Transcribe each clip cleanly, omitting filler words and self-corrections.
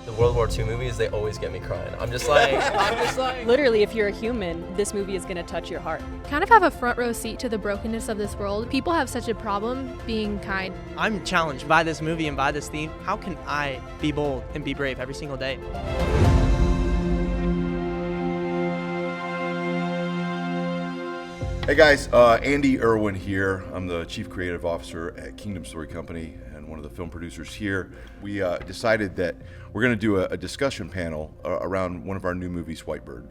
The World War II movies, they always get me crying. I'm just like. Literally, if you're a human, this movie is gonna touch your heart. Kind of have a front row seat to the brokenness of this world. People have such a problem being kind. I'm challenged by this movie and by this theme. How can I be bold and be brave every single day? Hey guys, Andy Erwin here. I'm the Chief Creative Officer at Kingdom Story Company and one of the film producers here. We decided that we're going to do a discussion panel around one of our new movies, Whitebird.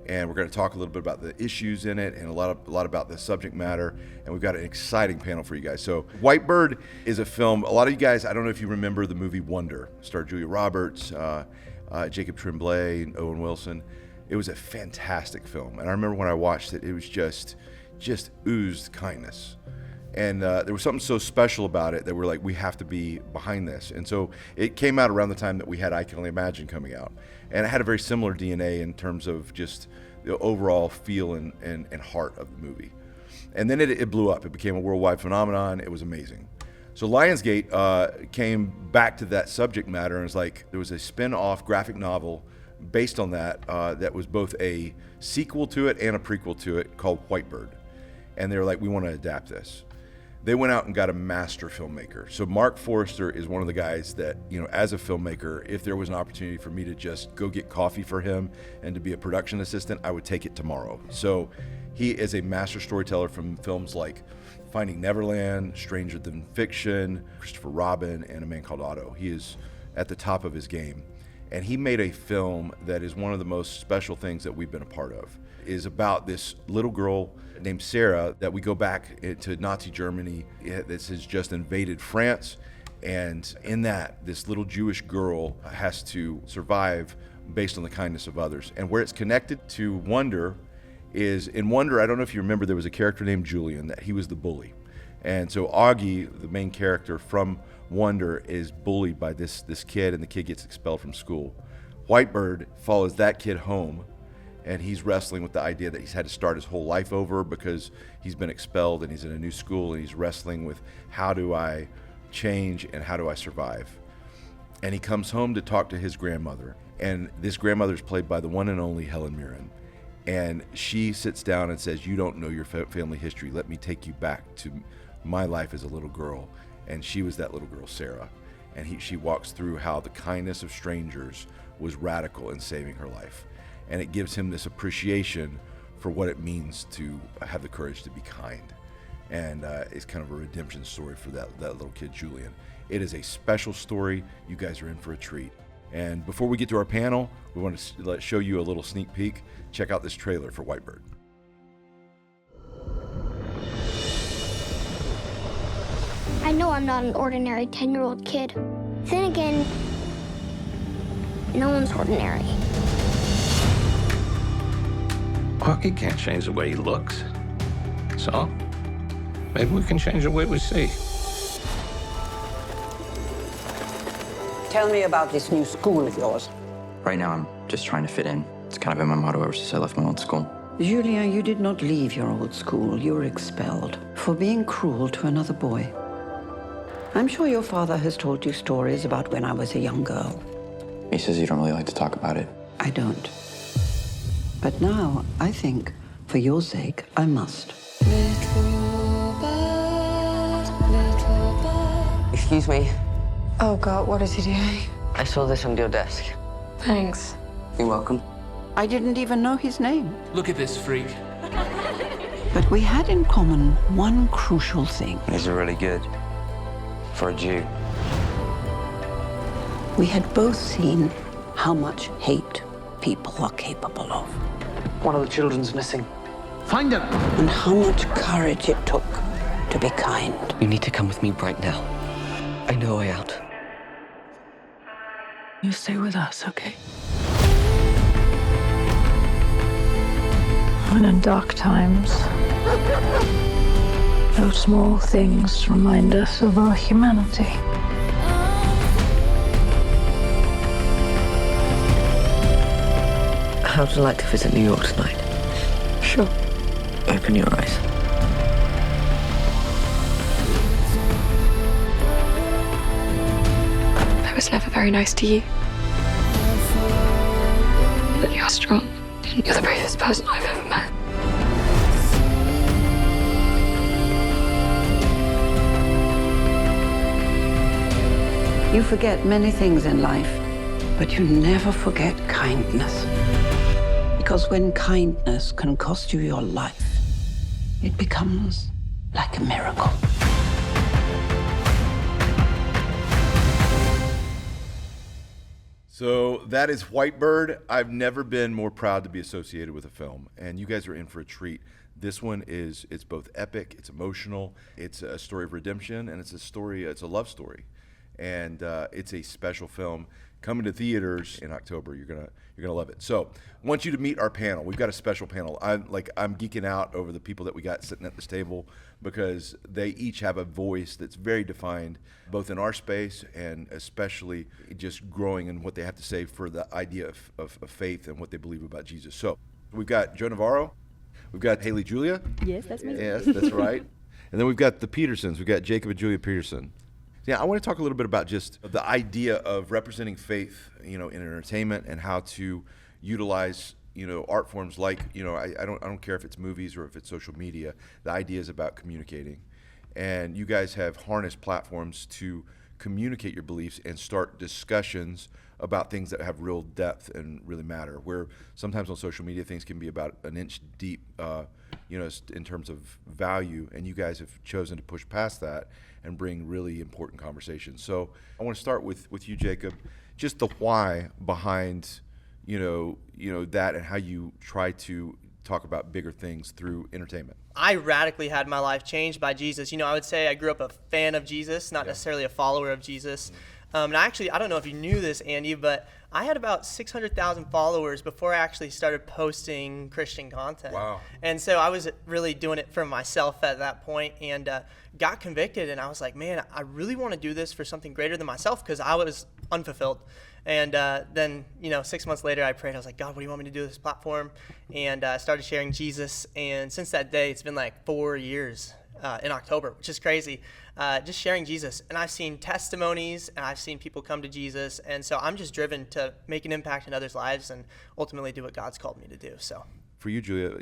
And we're going to talk a little bit about the issues in it and a lot about the subject matter. And we've got an exciting panel for you guys. So Whitebird is a film, a lot of you guys, I don't know if you remember the movie Wonder. Starred Julia Roberts, Jacob Tremblay, and Owen Wilson. It was a fantastic film. And I remember when I watched it, it was just oozed kindness. And there was something so special about it that we're like, we have to be behind this. And so it came out around the time that we had I Can Only Imagine coming out. And it had a very similar DNA in terms of just the overall feel and heart of the movie. And then it blew up. It became a worldwide phenomenon. It was amazing. So Lionsgate came back to that subject matter and was like, there was a spin-off graphic novel based on that that was both a sequel to it and a prequel to it called Whitebird. And they were like, we want to adapt this. They went out and got a master filmmaker. So Marc Forster is one of the guys that, you know, as a filmmaker, if there was an opportunity for me to just go get coffee for him and to be a production assistant, I would take it tomorrow. So he is a master storyteller from films like Finding Neverland, Stranger Than Fiction, Christopher Robin, and A Man Called Otto. He is at the top of his game. And he made a film that is one of the most special things that we've been a part of. It is about this little girl named Sarah that we go back to Nazi Germany. This has just invaded France. And in that, this little Jewish girl has to survive based on the kindness of others. And where it's connected to Wonder is, in Wonder, I don't know if you remember, there was a character named Julian, that he was the bully. And so Augie, the main character from Wonder, is bullied by this kid, and the kid gets expelled from school. Whitebird follows that kid home, and he's wrestling with the idea that he's had to start his whole life over because he's been expelled and he's in a new school, and he's wrestling with how do I change and how do I survive. And he comes home to talk to his grandmother, and this grandmother is played by the one and only Helen Mirren. And she sits down and says, you don't know your family history. Let me take you back to my life as a little girl. And she was that little girl, Sarah. And she walks through how the kindness of strangers was radical in saving her life. And it gives him this appreciation for what it means to have the courage to be kind. And it's kind of a redemption story for that little kid, Julian. It is a special story. You guys are in for a treat. And before we get to our panel, we want to show you a little sneak peek. Check out this trailer for Whitebird. I know I'm not an ordinary 10-year-old kid. Then again, no one's ordinary. Augie can't change the way he looks. So, maybe we can change the way we see. Tell me about this new school of yours. Right now, I'm just trying to fit in. It's kind of been my motto ever since I left my old school. Julia, you did not leave your old school. You were expelled for being cruel to another boy. I'm sure your father has told you stories about when I was a young girl. He says you don't really like to talk about it. I don't. But now, I think, for your sake, I must. Excuse me. Oh, God, what is he doing? I saw this on your desk. Thanks. You're welcome. I didn't even know his name. Look at this freak. But we had in common one crucial thing. These are really good. For a Jew. We had both seen how much hate people are capable of. One of the children's missing. Find him! And how much courage it took to be kind. You need to come with me right now. I know a way out. You stay with us, okay? When in dark times, those small things remind us of our humanity. How would you like to visit New York tonight? Sure. Open your eyes. I was never very nice to you. But you're strong. You're the bravest person I've ever met. You forget many things in life, but you never forget kindness. Because when kindness can cost you your life, it becomes like a miracle. So that is Whitebird. I've never been more proud to be associated with a film, and you guys are in for a treat. This one it's both epic, it's emotional, it's a story of redemption, and it's a love story. And it's a special film coming to theaters in October. You're gonna love it. So I want you to meet our panel. We've got a special panel. I'm geeking out over the people that we got sitting at this table because they each have a voice that's very defined, both in our space and especially just growing in what they have to say for the idea of faith and what they believe about Jesus. So we've got Joe Navarro, we've got Hailey Julia. Yes, that's me. Yes, that's right. And then we've got the Petersens. We've got Jacob and Julia Petersen. Yeah, I want to talk a little bit about just the idea of representing faith, in entertainment and how to utilize, art forms like, I don't care if it's movies or if it's social media. The idea is about communicating. And you guys have harnessed platforms to communicate your beliefs and start discussions about things that have real depth and really matter, where sometimes on social media things can be about an inch deep, in terms of value, and you guys have chosen to push past that and bring really important conversations. So I want to start with you, Jacob, just the why behind, that and how you try to talk about bigger things through entertainment. I radically had my life changed by Jesus. I would say I grew up a fan of Jesus, not necessarily a follower of Jesus. And I don't know if you knew this, Andy, but I had about 600,000 followers before I actually started posting Christian content. Wow. And so I was really doing it for myself at that point, and got convicted, and I was like, man, I really want to do this for something greater than myself because I was unfulfilled. And then, 6 months later, I prayed. I was like, God, what do you want me to do with this platform? And started sharing Jesus. And since that day, it's been like 4 years in October, which is crazy. Just sharing Jesus. And I've seen testimonies, and I've seen people come to Jesus. And so I'm just driven to make an impact in others' lives and ultimately do what God's called me to do. So for you, Julia,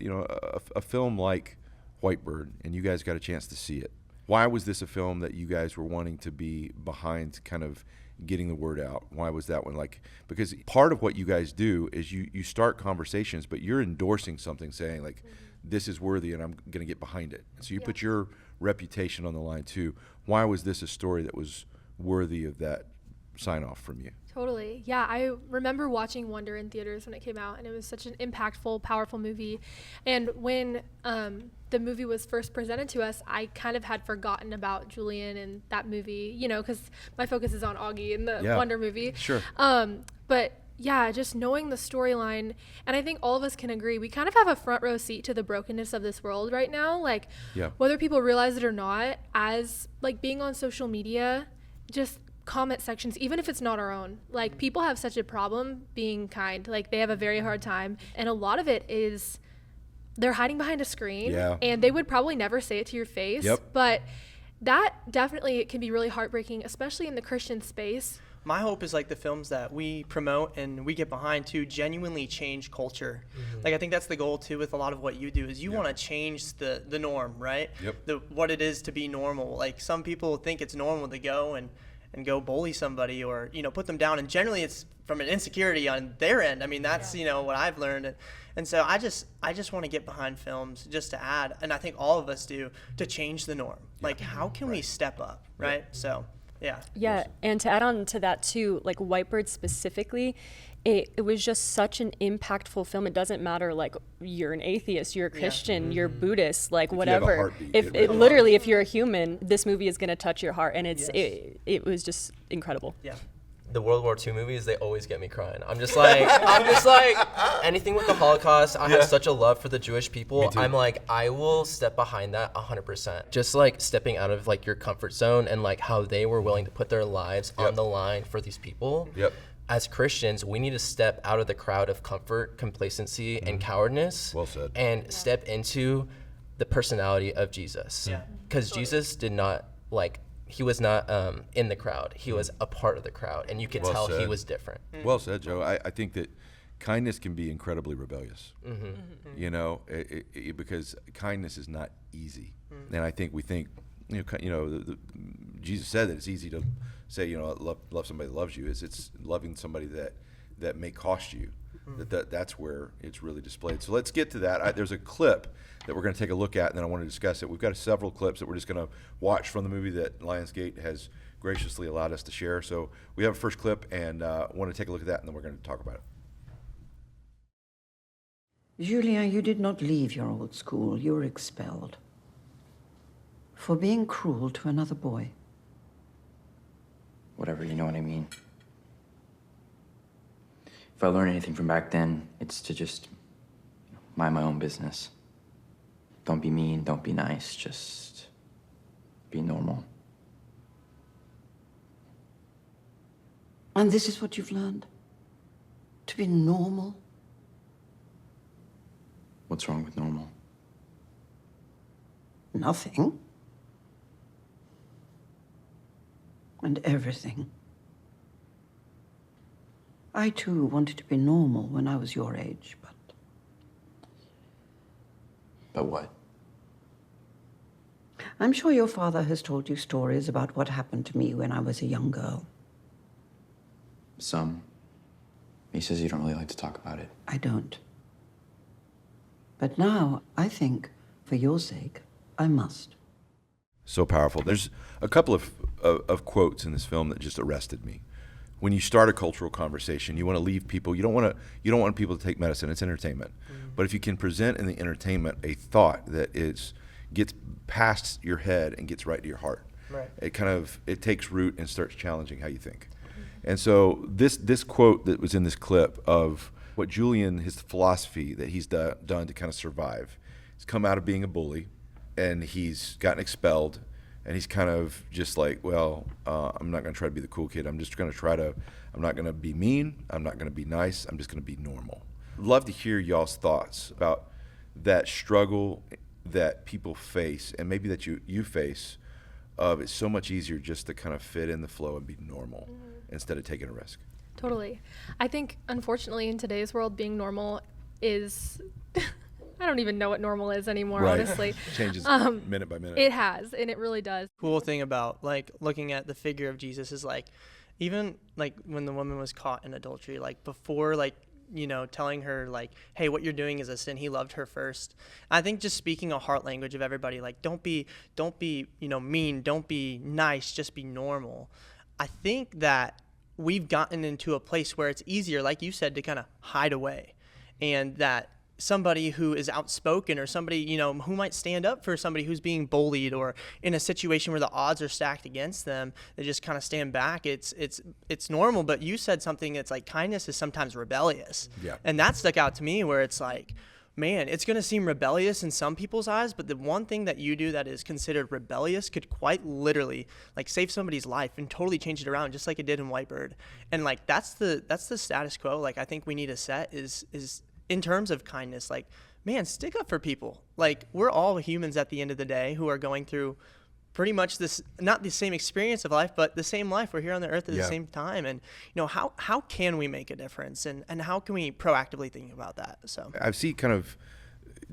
a film like Whitebird, and you guys got a chance to see it. Why was this a film that you guys were wanting to be behind, kind of getting the word out? Why was that one because part of what you guys do is you start conversations, but you're endorsing something, saying this is worthy and I'm going to get behind it. So you put your reputation on the line too. Why was this a story that was worthy of that sign off from you? Totally. Yeah, I remember watching Wonder in theaters when it came out, and it was such an impactful, powerful movie. And when the movie was first presented to us, I kind of had forgotten about Julian and that movie, because my focus is on Augie in the Wonder movie. Sure. But yeah, just knowing the storyline, and I think all of us can agree, we kind of have a front row seat to the brokenness of this world right now. Whether people realize it or not, as being on social media, just comment sections, even if it's not our own, people have such a problem being kind. They have a very hard time, and a lot of it is they're hiding behind a screen, and they would probably never say it to your face. But that definitely, it can be really heartbreaking, especially in the Christian space. my hope is the films that we promote and we get behind to genuinely change culture. I think that's the goal too with a lot of what you do is you want to change the norm, right? What it is to be normal. Some people think it's normal to go and go bully somebody or put them down, and generally it's from an insecurity on their end. I mean that's what I've learned, and so I just want to get behind films just to add, and I think all of us do, to change the norm. How can we step up, right? So yeah, and to add on to that too, Whitebird specifically, it was just such an impactful film. It doesn't matter you're an atheist, you're a Christian, you're Buddhist, whatever. If you're a human, this movie is going to touch your heart, and it was just incredible. Yeah. The World War II movies, they always get me crying. I'm just anything with the Holocaust, I have such a love for the Jewish people. I'm I will step behind that 100%. Just stepping out of your comfort zone and how they were willing to put their lives on the line for these people. As Christians, we need to step out of the crowd of comfort, complacency, and cowardness. Well said. And step into the personality of Jesus. Because Jesus did not he was not in the crowd. He was a part of the crowd, and you could tell he was different. Well said, Joe. I think that kindness can be incredibly rebellious, you know, because kindness is not easy. And I think we think, Jesus said that it's easy to say, love somebody that loves you. It's loving somebody that may cost you. That's where it's really displayed. So let's get to that. There's a clip that we're going to take a look at, and then I want to discuss it. We've got several clips that we're just going to watch from the movie that Lionsgate has graciously allowed us to share. So we have a first clip, and want to take a look at that, and then we're going to talk about it. Julien, you did not leave your old school. You were expelled for being cruel to another boy. Whatever, you know what I mean. If I learn anything from back then, it's to just mind my own business. Don't be mean, don't be nice, just be normal. And this is what you've learned? To be normal? What's wrong with normal? Nothing. And everything. I, too, wanted to be normal when I was your age, but... But what? I'm sure your father has told you stories about what happened to me when I was a young girl. Some. He says you don't really like to talk about it. I don't. But now, I think, for your sake, I must. So powerful. There's a couple of quotes in this film that just arrested me. When you start a cultural conversation, you want to leave people. You don't want people to take medicine. It's entertainment. But if you can present in the entertainment a thought that gets past your head and gets right to your heart, it takes root and starts challenging how you think. And so this quote that was in this clip of what Julien, his philosophy that he's done to kind of survive, he's come out of being a bully, and he's gotten expelled. And he's kind of just like, well, I'm not going to try to be the cool kid. I'm just going to I'm not going to be mean. I'm not going to be nice. I'm just going to be normal. I'd love to hear y'all's thoughts about that struggle that people face, and maybe that you face, of it's so much easier just to kind of fit in the flow and be normal instead of taking a risk. Totally. I think, unfortunately, in today's world, being normal is... I don't even know what normal is anymore, honestly. Changes minute by minute. It has, and it really does. Cool thing about like looking at the figure of Jesus is like, even like when the woman was caught in adultery, like before telling her like, hey, what you're doing is a sin, he loved her first. I think just speaking a heart language of everybody, like don't be mean, don't be nice, just be normal. I think that we've gotten into a place where it's easier, like you said, to kind of hide away, and that somebody who is outspoken, or somebody, who might stand up for somebody who's being bullied, or in a situation where the odds are stacked against them, they just kind of stand back. It's normal. But you said something that's like, kindness is sometimes rebellious. Yeah. And that stuck out to me, where it's like, man, it's going to seem rebellious in some people's eyes, but the one thing that you do that is considered rebellious could quite literally like save somebody's life and totally change it around, just like it did in Whitebird. And like, that's the status quo. Like, I think we need to set is in terms of kindness, like, man, stick up for people. Like, we're all humans at the end of the day who are going through pretty much this, not the same experience of life, but the same life. We're here on the earth at the same time. And, how can we make a difference? And how can we proactively think about that? So I've seen kind of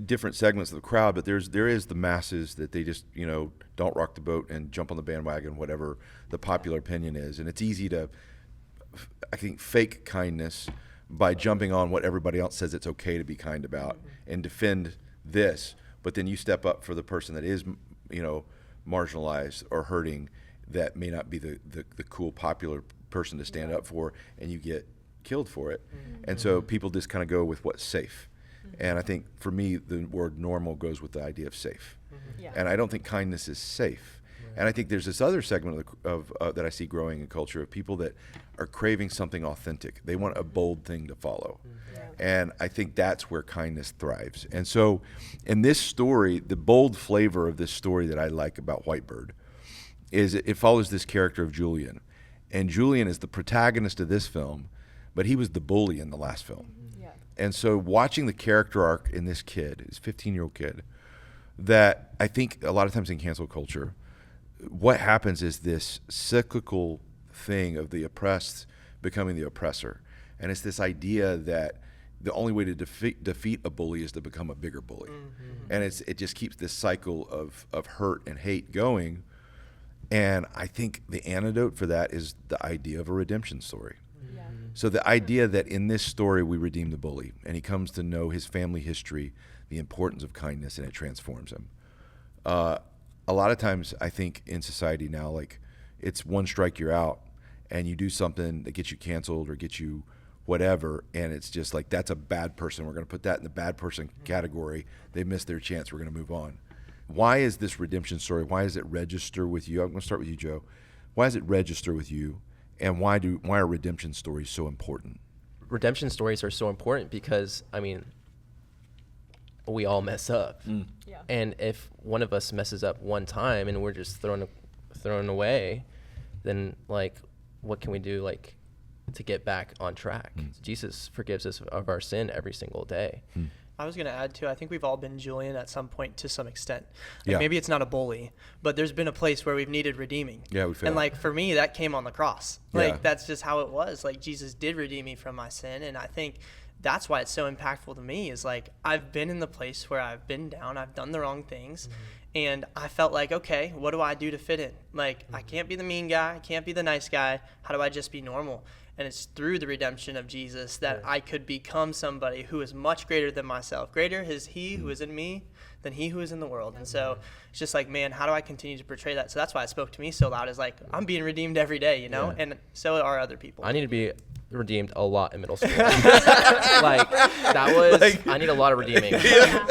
different segments of the crowd, but there is the masses that they just, don't rock the boat and jump on the bandwagon, whatever the popular opinion is. And it's easy to, I think, fake kindness by jumping on what everybody else says it's okay to be kind about and defend this, but then you step up for the person that is, marginalized or hurting, that may not be the cool, popular person to stand up for, and you get killed for it. And so people just kind of go with what's safe. And I think for me, the word normal goes with the idea of safe. And I don't think kindness is safe. And I think there's this other segment of that I see growing in culture of people that are craving something authentic. They want a bold thing to follow. And I think that's where kindness thrives. And so in this story, the bold flavor of this story that I like about Whitebird is it follows this character of Julien. And Julien is the protagonist of this film, but he was the bully in the last film. And so watching the character arc in this kid, this 15-year-old kid, that I think a lot of times in cancel culture, what happens is this cyclical thing of the oppressed becoming the oppressor. And it's this idea that the only way to defeat a bully is to become a bigger bully. And it just keeps this cycle of hurt and hate going. And I think the antidote for that is the idea of a redemption story. So the idea that in this story we redeem the bully, and he comes to know his family history, the importance of kindness, and it transforms him. A lot of times I think in society now, like, it's one strike you're out, and you do something that gets you canceled or gets you whatever, and it's just like, that's a bad person. We're going to put that in the bad person category. They missed their chance. We're going to move on. Why is this redemption story? Why does it register with you? I'm going to start with you, Joe. Why does it register with you? And why are redemption stories so important? Redemption stories are so important because, I mean, we all mess up. Yeah. And if one of us messes up one time and we're just thrown away, then, like, what can we do, like, to get back on track? Jesus forgives us of our sin every single day. I was going to add, too, I think we've all been Julian at some point to some extent. Like, maybe it's not a bully, but there's been a place where we've needed redeeming. Yeah, we feel. And, like, for me, that came on the cross. Like, that's just how it was. Like, Jesus did redeem me from my sin, and I think that's why it's so impactful to me is, like, I've been in the place where I've been down, I've done the wrong things, and I felt like, okay, what do I do to fit in? Like, I can't be the mean guy, I can't be the nice guy, how do I just be normal? And it's through the redemption of Jesus that I could become somebody who is much greater than myself. Greater is he who is in me than he who is in the world. And so it's just like, man, how do I continue to portray that? So that's why it spoke to me so loud, is like, I'm being redeemed every day, you know? And so are other people. I need to be redeemed a lot in middle school. Like, that was, like, I need a lot of redeeming.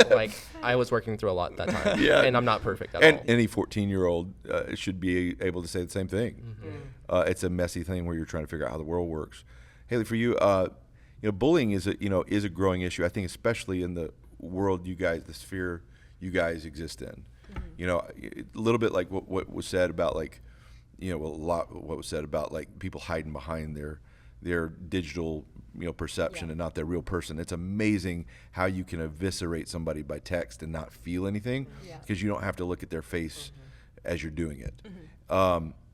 Like, I was working through a lot that time. And I'm not perfect at all. Any 14-year-old should be able to say the same thing. It's a messy thing where you're trying to figure out how the world works. Hailey, for you, bullying is a growing issue. I think especially in the world the sphere you guys exist in. A little bit like what was said about, like, what was said about, like, people hiding behind their digital perception and not their real person. It's amazing how you can eviscerate somebody by text and not feel anything because you don't have to look at their face as you're doing it.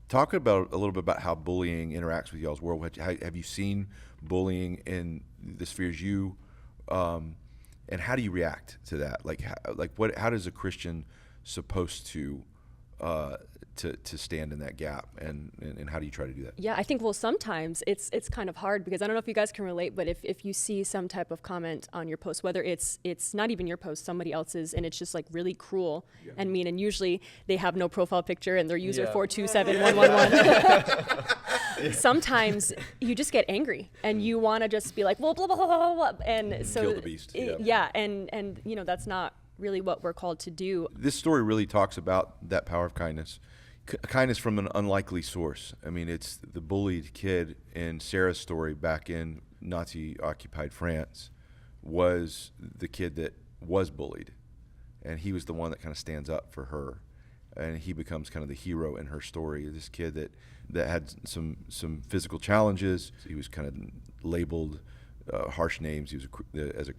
Talk about a little bit about how bullying interacts with y'all's world. Have you seen bullying in the spheres and how do you react to that? Like how does a Christian supposed to stand in that gap, and how do you try to do that? Yeah, I think, well, sometimes it's kind of hard because I don't know if you guys can relate, but if you see some type of comment on your post, whether it's not even your post, somebody else's, and it's just like really cruel and mean, and usually they have no profile picture and their user 427111. Sometimes you just get angry and you want to just be like, well, blah, blah, blah, blah, blah, and so kill the beast. And that's not really what we're called to do. This story really talks about that power of kindness. Kindness from an unlikely source. I mean, it's the bullied kid in Sarah's story back in Nazi-occupied France was the kid that was bullied, and he was the one that kind of stands up for her, and he becomes kind of the hero in her story. This kid that had some physical challenges. He was kind of labeled harsh names. He was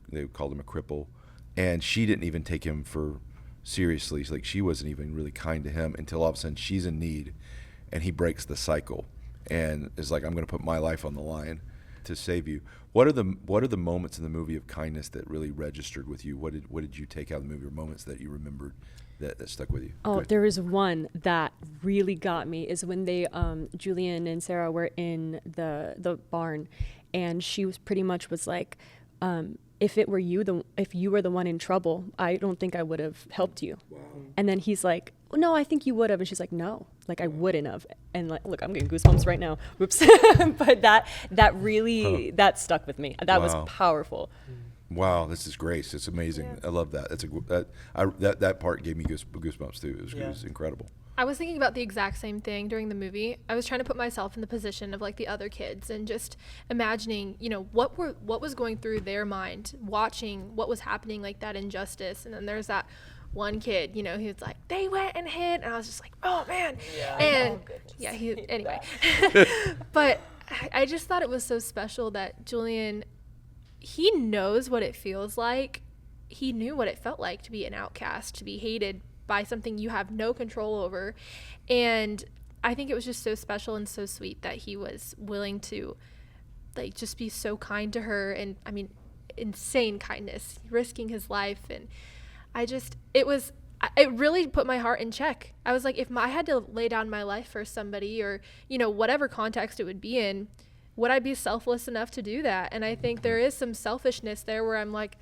they called him a cripple, and she didn't even take him for seriously. Like, she wasn't even really kind to him until all of a sudden she's in need, and he breaks the cycle and is like, I'm going to put my life on the line to save you. What are the moments in the movie of kindness that really registered with you? What did you take out of the movie, or moments that you remembered that stuck with you? Oh, there was one that really got me, is when they Julian and Sarah were in the barn, and she was pretty much was like, if it were you, if you were the one in trouble, I don't think I would have helped you. Wow. And then he's like, well, no, I think you would have. And she's like, no, like, I wouldn't have. And like, look, I'm getting goosebumps right now. Whoops. But that really, that stuck with me. That was powerful. Wow, this is grace. It's amazing. Yeah. I love that. That part gave me goosebumps too. It was incredible. I was thinking about the exact same thing during the movie. I was trying to put myself in the position of, like, the other kids and just imagining, what was going through their mind watching what was happening, like that injustice. And then there's that one kid, he was like, they went and hid, and I was just like, oh man. Yeah. And anyway. But I just thought it was so special that Julian, he knows what it feels like. He knew what it felt like to be an outcast, to be hated by something you have no control over. And I think it was just so special and so sweet that he was willing to, like, just be so kind to her. And I mean, insane kindness, risking his life. And it really put my heart in check. I was like, if I had to lay down my life for somebody, or, you know, whatever context it would be in, would I be selfless enough to do that? And I think there is some selfishness there where I'm like,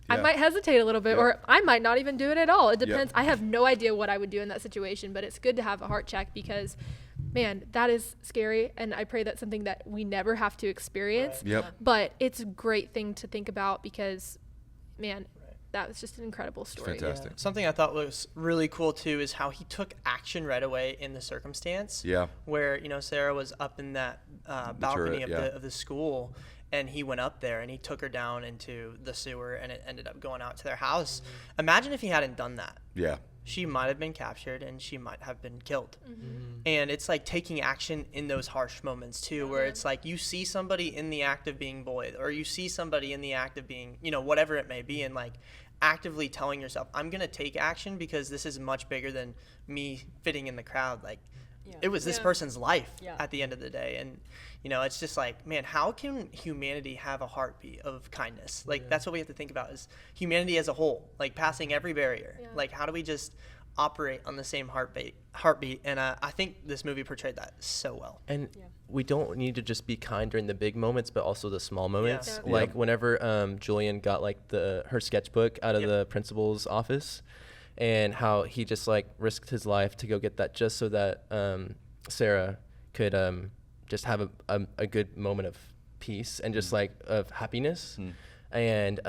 I might hesitate a little bit, or I might not even do it at all. It depends. I have no idea what I would do in that situation, but it's good to have a heart check, because man, that is scary. And I pray that's something that we never have to experience. But it's a great thing to think about, because man, that was just an incredible story. Fantastic. Something I thought was really cool too is how he took action right away in the circumstance. Where, you know, Sarah was up in that balcony of the school, and he went up there and he took her down into the sewer, and it ended up going out to their house. Imagine if he hadn't done that. She might have been captured and she might have been killed. And it's like taking action in those harsh moments too, where it's like you see somebody in the act of being bullied, or you see somebody in the act of being, you know, whatever it may be, and like actively telling yourself, I'm going to take action because this is much bigger than me fitting in the crowd. Like it was this person's life at the end of the day. And, you know, it's just like, man, how can humanity have a heartbeat of kindness? Like that's what we have to think about, is humanity as a whole, like passing every barrier. Like how do we just operate on the same heartbeat? And I think this movie portrayed that so well. And we don't need to just be kind during the big moments, but also the small moments. Like whenever Julian got like her sketchbook out of the principal's office, and how he just like risked his life to go get that, just so that Sarah could just have a good moment of peace and just like of happiness. And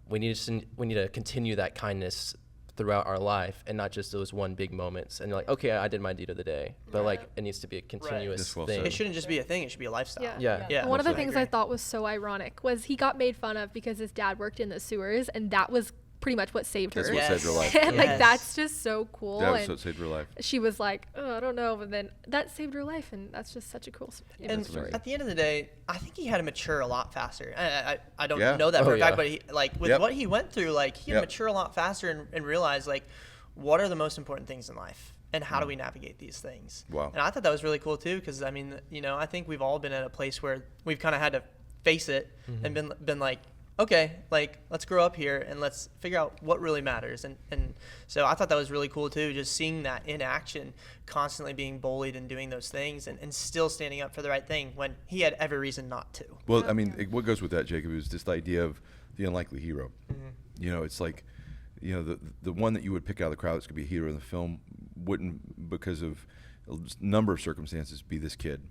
we need to continue that kindness throughout our life, and not just those one big moments. And you're like, okay, I did my deed of the day, but like it needs to be a continuous thing. It shouldn't just be a thing; it should be a lifestyle. One of the things I thought was so ironic was he got made fun of because his dad worked in the sewers, and that was pretty much what saved her. That's what saved her life. And like that's just so cool. That was what saved her life. She was like, oh, I don't know, but then that saved her life, and that's just such a cool story. At the end of the day, I think he had to mature a lot faster. I don't know that for a fact, but he, like with what he went through, like he had to mature a lot faster and realize like what are the most important things in life, and how do we navigate these things. And I thought that was really cool too, because I mean, you know, I think we've all been at a place where we've kind of had to face it and been like, okay, like let's grow up here and let's figure out what really matters. And so I thought that was really cool too, just seeing that in action, constantly being bullied and doing those things, and still standing up for the right thing when he had every reason not to. Well, I mean, what goes with that, Jacob, is this idea of the unlikely hero. You know, it's like, you know, the one that you would pick out of the crowd that's going to be a hero in the film wouldn't, because of a number of circumstances, be this kid.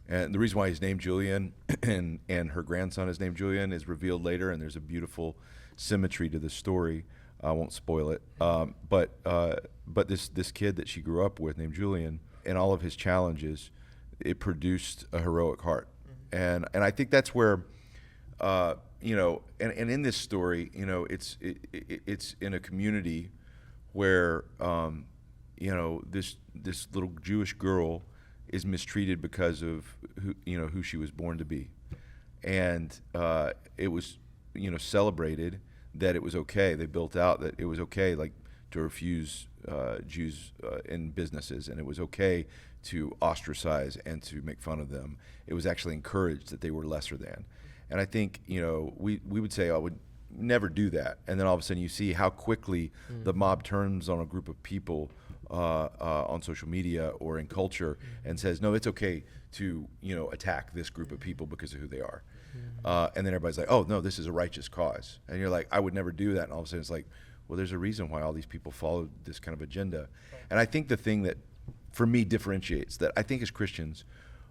And the reason why he's named Julian and her grandson is named Julian is revealed later, and there's a beautiful symmetry to the story. I won't spoil it. But this kid that she grew up with named Julian, and all of his challenges, it produced a heroic heart. And I think that's where, you know, and in this story, you know, it's in a community where, you know, this little Jewish girl is mistreated because of who she was born to be, and it was, you know, celebrated that it was okay. They built out that it was okay, like to refuse Jews in businesses, and it was okay to ostracize and to make fun of them. It was actually encouraged that they were lesser than. And I think, you know, we would say I would never do that, and then all of a sudden you see how quickly the mob turns on a group of people on social media or in culture and says, no, it's okay to, you know, attack this group of people because of who they are. And then everybody's like, oh, no, this is a righteous cause. And you're like, I would never do that. And all of a sudden it's like, well, there's a reason why all these people follow this kind of agenda. And I think the thing that, for me, differentiates that, I think as Christians,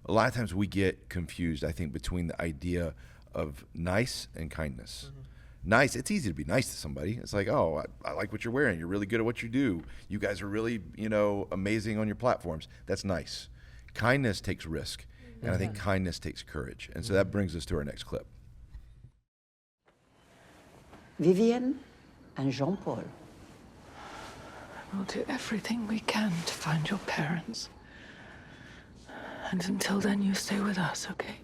a lot of times we get confused, I think, between the idea of nice and kindness. Nice, it's easy to be nice to somebody. It's like, oh, I like what you're wearing. You're really good at what you do. You guys are really, you know, amazing on your platforms. That's nice. Kindness takes risk, and I think kindness takes courage. And so that brings us to our next clip. Vivienne and Jean-Paul. We'll do everything we can to find your parents. And until then, you stay with us, okay?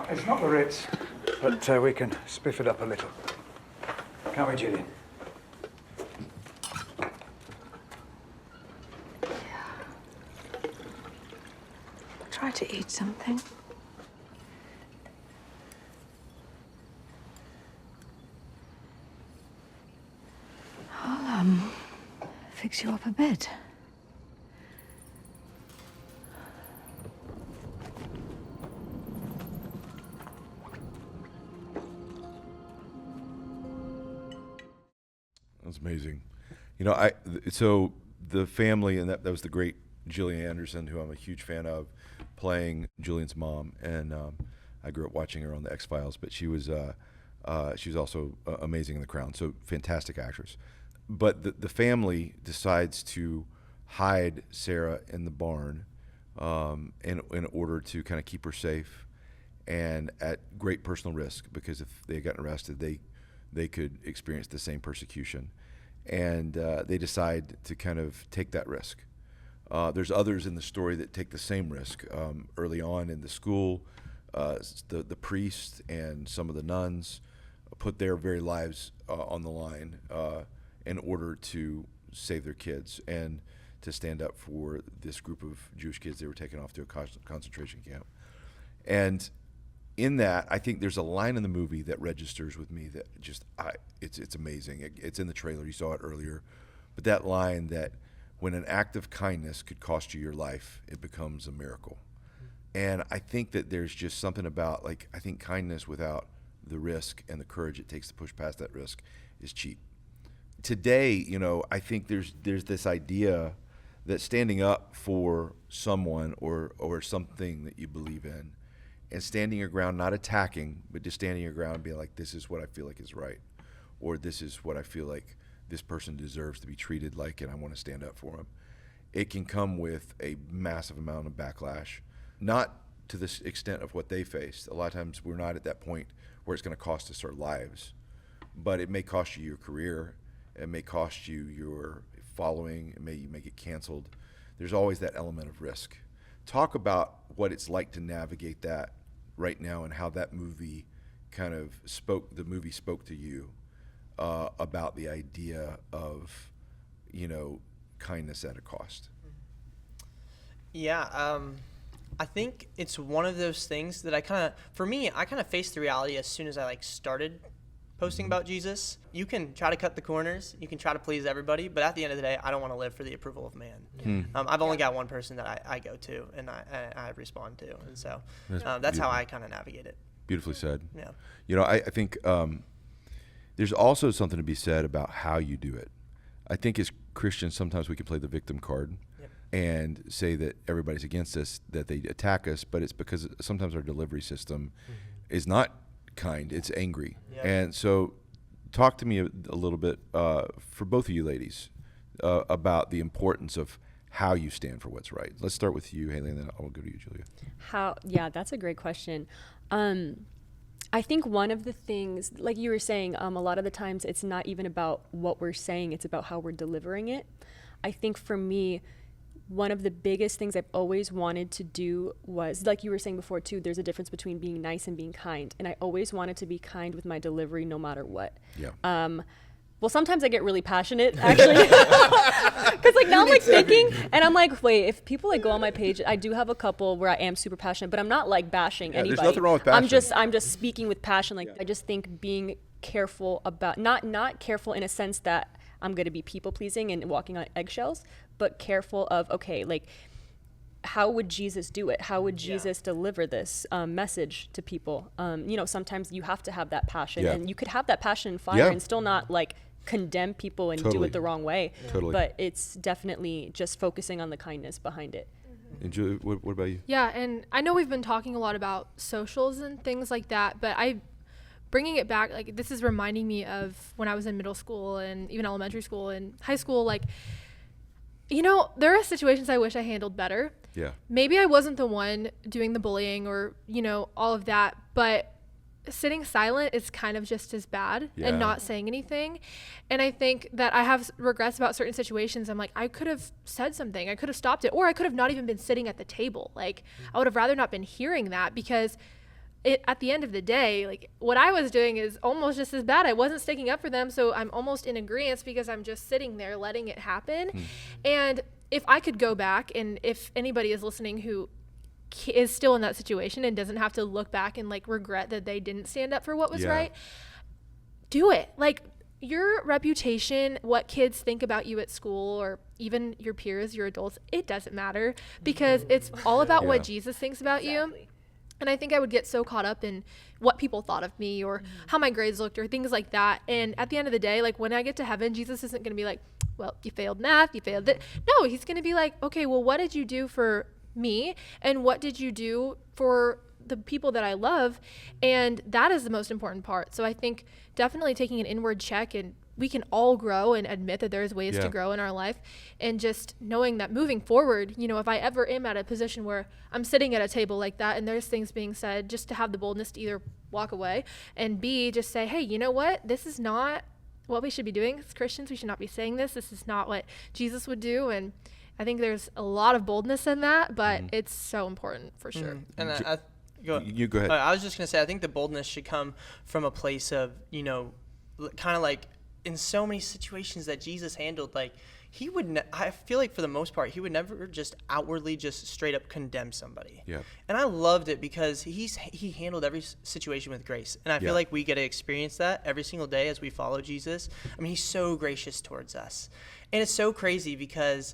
It's not the Ritz, but we can spiff it up a little. Can't we, Julian? try to eat something? I'll, fix you up a bit. That's amazing. You know, so the family, and that was the great Gillian Anderson, who I'm a huge fan of, playing Julian's mom, and I grew up watching her on the X-Files, but she was also amazing in The Crown, so fantastic actress. But the family decides to hide Sarah in the barn in order to kind of keep her safe, and at great personal risk, because if they had gotten arrested, they could experience the same persecution. And they decide to kind of take that risk. There's others in the story that take the same risk. Early on in the school, the priest and some of the nuns put their very lives on the line in order to save their kids and to stand up for this group of Jewish kids they were taken off to a concentration camp. And in that, I think there's a line in the movie that registers with me that just, it's amazing. It's in the trailer, you saw it earlier. But that line that when an act of kindness could cost you your life, it becomes a miracle. And I think that there's just something about, like, I think kindness without the risk and the courage it takes to push past that risk is cheap. Today, you know, I think there's this idea that standing up for someone or something that you believe in, and standing your ground, not attacking, but just standing your ground and being like, this is what I feel like is right, or this is what I feel like this person deserves to be treated like, and I want to stand up for them. It can come with a massive amount of backlash, not to the extent of what they faced. A lot of times we're not at that point where it's going to cost us our lives, but it may cost you your career, it may cost you your following, you may get canceled. There's always that element of risk. Talk about what it's like to navigate that right now, and how that movie kind of spoke to you about the idea of, you know, kindness at a cost. Yeah, I think it's one of those things that I kind of faced the reality as soon as I started posting about Jesus. You can try to cut the corners, you can try to please everybody, but at the end of the day, I don't want to live for the approval of man. I've only got one person that I go to and I respond to, and so that's how I kind of navigate it. Beautifully said. Yeah. You know, I think there's also something to be said about how you do it. I think as Christians, sometimes we can play the victim card and say that everybody's against us, that they attack us, but it's because sometimes our delivery system is not kind, it's angry. And so talk to me a little bit, for both of you ladies, about the importance of how you stand for what's right. Let's start with you, Hailey, and then I'll go to you, Julia. Yeah, that's a great question. I think one of the things, like you were saying, a lot of the times it's not even about what we're saying, it's about how we're delivering it. I think for me, one of the biggest things I've always wanted to do was, like you were saying before too, there's a difference between being nice and being kind. And I always wanted to be kind with my delivery no matter what. Yeah. Well, sometimes I get really passionate, actually. Because now I'm thinking, and I'm like, wait, if people go on my page, I do have a couple where I am super passionate, but I'm not bashing anybody. There's nothing wrong with passion. I'm just speaking with passion. I just think being careful about, not careful in a sense that I'm going to be people pleasing and walking on eggshells, but careful of, okay, how would Jesus do it? How would Jesus deliver this message to people? Sometimes you have to have that passion, and you could have that passion and fire and still not condemn people and do it the wrong way. But it's definitely just focusing on the kindness behind it. And Julia, what about you? Yeah, and I know we've been talking a lot about socials and things like that, but bringing it back, this is reminding me of when I was in middle school and even elementary school and high school. There are situations I wish I handled better. Yeah. Maybe I wasn't the one doing the bullying or, all of that, but sitting silent is kind of just as bad and not saying anything. And I think that I have regrets about certain situations. I'm like, I could have said something. I could have stopped it, or I could have not even been sitting at the table. I would have rather not been hearing that, because at the end of the day, what I was doing is almost just as bad. I wasn't sticking up for them, so I'm almost in agreement because I'm just sitting there letting it happen. And if I could go back, and if anybody is listening who is still in that situation and doesn't have to look back and like regret that they didn't stand up for what was right, do it. Like, your reputation, what kids think about you at school, or even your peers, your adults, it doesn't matter, because it's all about what Jesus thinks about you. And I think I would get so caught up in what people thought of me, or how my grades looked, or things like that. And at the end of the day, like, when I get to heaven, Jesus isn't going to be like, well, you failed math, you failed it. No, he's going to be like, okay, well, what did you do for me? And what did you do for the people that I love? And that is the most important part. So I think definitely taking an inward check, and we can all grow and admit that there's ways to grow in our life, and just knowing that moving forward, you know, if I ever am at a position where I'm sitting at a table like that and there's things being said, just to have the boldness to either walk away, and B, just say, hey, you know what, this is not what we should be doing as Christians. We should not be saying this. This is not what Jesus would do. And I think there's a lot of boldness in that, but it's so important for sure. And you go ahead. I was just going to say, I think the boldness should come from a place of, you know, kind of like in so many situations that Jesus handled, like, he would, I feel like for the most part, he would never just outwardly just straight up condemn somebody. Yeah. And I loved it because he handled every situation with grace. And I feel like we get to experience that every single day as we follow Jesus. I mean, he's so gracious towards us. And it's so crazy because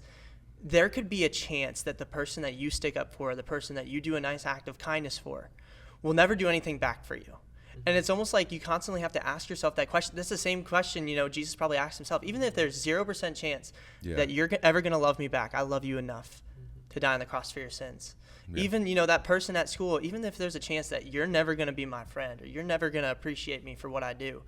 there could be a chance that the person that you stick up for, the person that you do a nice act of kindness for, will never do anything back for you. And it's almost like you constantly have to ask yourself that question. That's the same question, you know, Jesus probably asked himself. Even if there's 0% chance that you're ever going to love me back, I love you enough to die on the cross for your sins. Yeah. Even, you know, that person at school, even if there's a chance that you're never going to be my friend, or you're never going to appreciate me for what I do,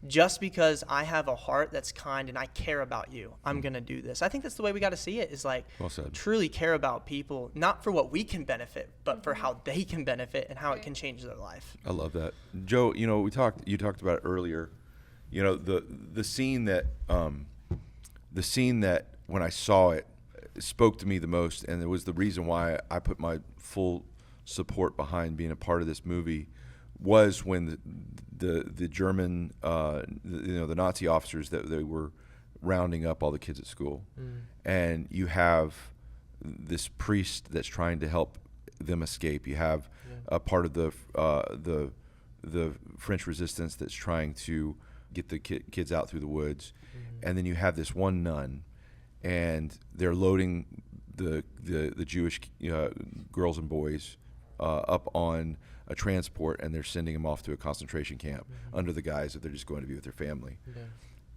just because I have a heart that's kind and I care about you, I'm going to do this. I think that's the way we got to see it, is like, truly care about people, not for what we can benefit, but for how they can benefit and how it can change their life. I love that. Joe, you know, you talked about it earlier, you know, the scene that when I saw it spoke to me the most, and it was the reason why I put my full support behind being a part of this movie, was when the German, the Nazi officers, that they were rounding up all the kids at school, and you have this priest that's trying to help them escape. You have a part of the French resistance that's trying to get the kids out through the woods, and then you have this one nun, and they're loading the Jewish girls and boys up on a transport, and they're sending them off to a concentration camp under the guise that they're just going to be with their family.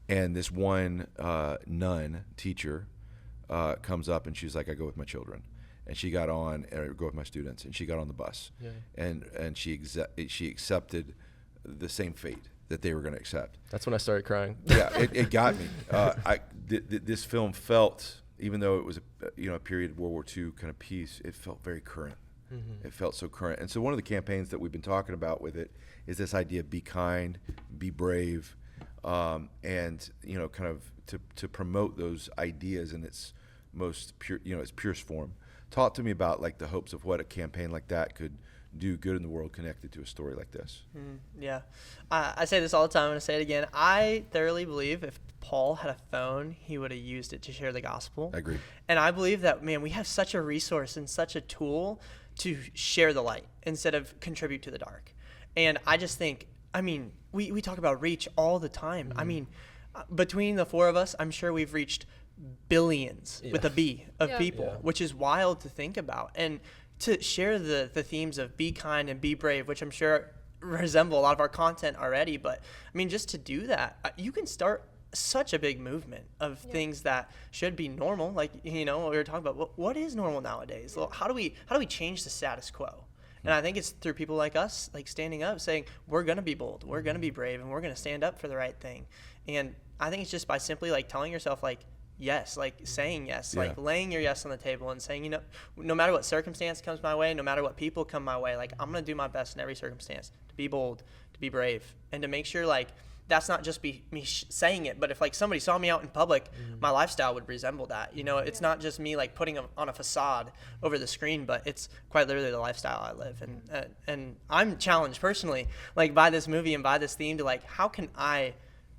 And this one nun teacher comes up, and she's like, I go with my children. And she got on, or go with my students, and she got on the bus. And she accepted the same fate that they were going to accept. That's when I started crying. Yeah, it got me. This film felt, even though it was a period of World War II kind of peace, it felt very current. It felt so current. And so one of the campaigns that we've been talking about with it is this idea of be kind, be brave, and, you know, kind of to promote those ideas in its most pure, you know, its purest form. Talk to me about, like, the hopes of what a campaign like that could do good in the world connected to a story like this. Yeah. I say this all the time. I'm going to say it again. I thoroughly believe if Paul had a phone, he would have used it to share the gospel. I agree. And I believe that, man, we have such a resource and such a tool to share the light instead of contribute to the dark. And I just think, I mean, we talk about reach all the time. I mean, between the four of us, I'm sure we've reached billions with a B of people, which is wild to think about. And to share the themes of be kind and be brave, which I'm sure resemble a lot of our content already. But I mean, just to do that, you can start such a big movement of things that should be normal. Like, you know, we were talking about what is normal nowadays. Well, how do we change the status quo? And I think it's through people like us, like standing up, saying we're going to be bold, we're going to be brave, and we're going to stand up for the right thing. And I think it's just by simply like telling yourself, like, yes, like saying yes, like laying your yes on the table and saying, you know, no matter what circumstance comes my way, no matter what people come my way, like, I'm going to do my best in every circumstance to be bold, to be brave, and to make sure, like, that's not just me saying it, but if, like, somebody saw me out in public, my lifestyle would resemble that. You know, it's not just me, like, putting on a facade over the screen, but it's quite literally the lifestyle I live. And I'm challenged personally, like, by this movie and by this theme to, like, how can I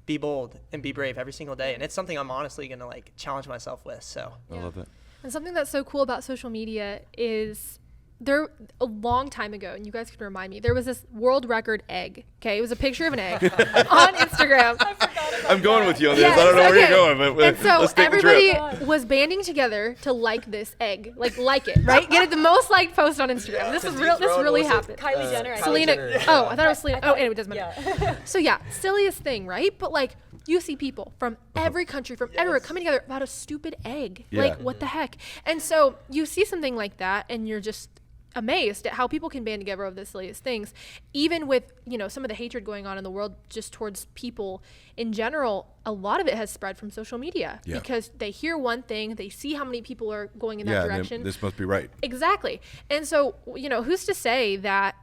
be bold and be brave every single day? And it's something I'm honestly going to, like, challenge myself with. So I love it. And something that's so cool about social media is there a long time ago, and you guys can remind me, there was this world record egg. Okay, it was a picture of an egg on Instagram. I forgot about I'm going with you on this. Yes, I don't know where okay. you're going, but and so let's take everybody the trip. was banding together to like this egg, like it, right? Get it the most liked post on Instagram. This is real. This really happened. Kylie Jenner. Selena. Jenner. Oh, I thought it was Selena. Oh, anyway, it doesn't matter. Yeah. So yeah, silliest thing, right? But like, you see people from every country, from everywhere coming together about a stupid egg. Yeah. Like, what the heck? And so you see something like that, and you're just amazed at how people can band together over the silliest things, even with, you know, some of the hatred going on in the world just towards people in general. A lot of it has spread from social media because they hear one thing, they see how many people are going in that direction. This must be right. Exactly. And so, you know, who's to say that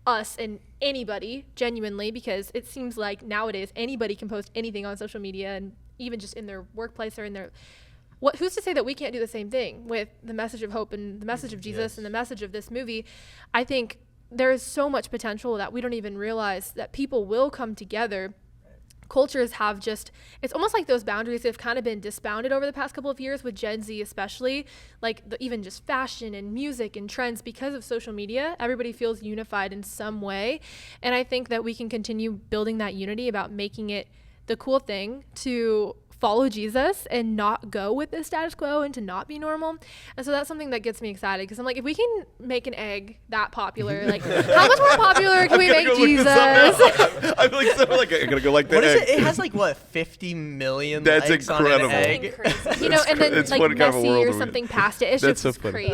us and anybody genuinely, because it seems like nowadays anybody can post anything on social media, and even just in their workplace or in their who's to say that we can't do the same thing with the message of hope and the message of Jesus and the message of this movie? I think there is so much potential that we don't even realize that people will come together. Cultures have just, it's almost like those boundaries have kind of been disbounded over the past couple of years with Gen Z especially, like even just fashion and music and trends because of social media. Everybody feels unified in some way. And I think that we can continue building that unity about making it the cool thing to follow Jesus and not go with the status quo and to not be normal. And so that's something that gets me excited, because I'm like, if we can make an egg that popular, like how much more popular can we make Jesus? I'm like, so like, I'm gonna go like that. What is it? It has like what, 50 million That's likes incredible. on an egg? You know, and then it's like what kind of a Messi world or are we in? something past it. It's That's just so funny. crazy.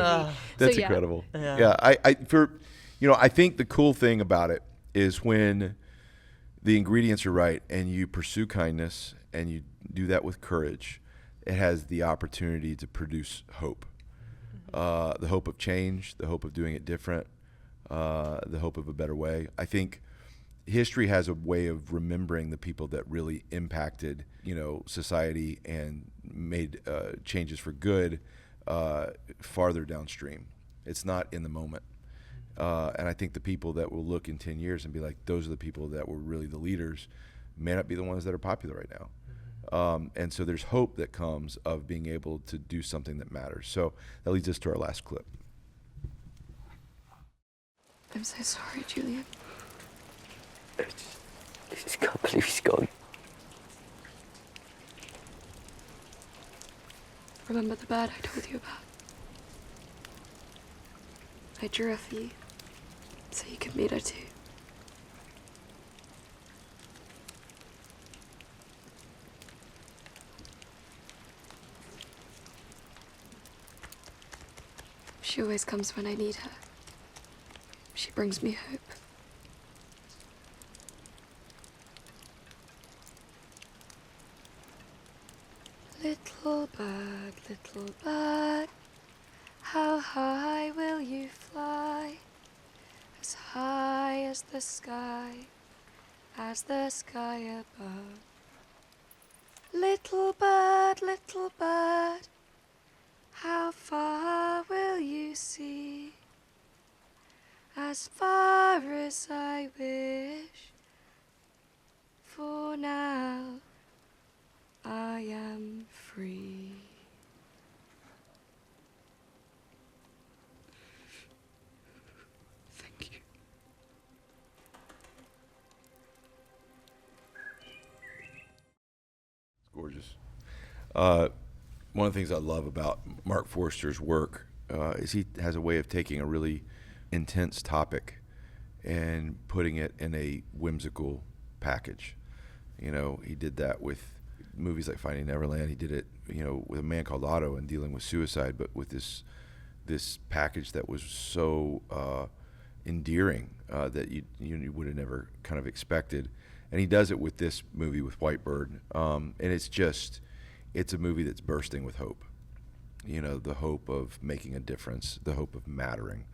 That's so, incredible. Yeah. I for, you know, I think the cool thing about it is when the ingredients are right and you pursue kindness and you do that with courage, it has the opportunity to produce hope. The hope of change, the hope of doing it different, the hope of a better way. I think history has a way of remembering the people that really impacted, you know, society and made changes for good farther downstream. It's not in the moment. And I think the people that will look in 10 years and be like, those are the people that were really the leaders, may not be the ones that are popular right now. And so there's hope that comes of being able to do something that matters. So that leads us to our last clip. I'm so sorry, Julian. I just can't believe he's gone. Remember the bird I told you about? I drew her for you, so you could meet her too. She always comes when I need her. She brings me hope. Little bird, how high will you fly? As high as the sky above. Little bird, how far will you see? As far as I wish. For now, I am free. Thank you. It's gorgeous. One of the things I love about Marc Forster's work is he has a way of taking a really intense topic and putting it in a whimsical package. You know, he did that with movies like Finding Neverland. He did it, you know, with A Man Called Otto and dealing with suicide, but with this package that was so endearing that you would have never kind of expected. And he does it with this movie with Whitebird, and it's a movie that's bursting with hope. You know, the hope of making a difference, the hope of mattering,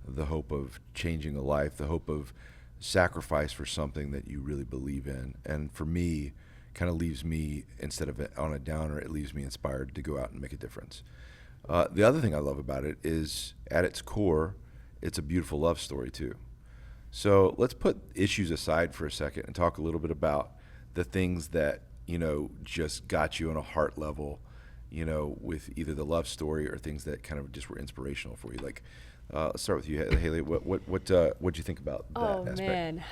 the hope of changing a life, the hope of sacrifice for something that you really believe in. And for me, kind of leaves me, instead of on a downer, it leaves me inspired to go out and make a difference. The other thing I love about it is, at its core, it's a beautiful love story too. So let's put issues aside for a second and talk a little bit about the things that, you know, just got you on a heart level you know, with either the love story or things that kind of just were inspirational for you? Like, let's start with you, Hailey. What'd you think about that aspect? Oh man,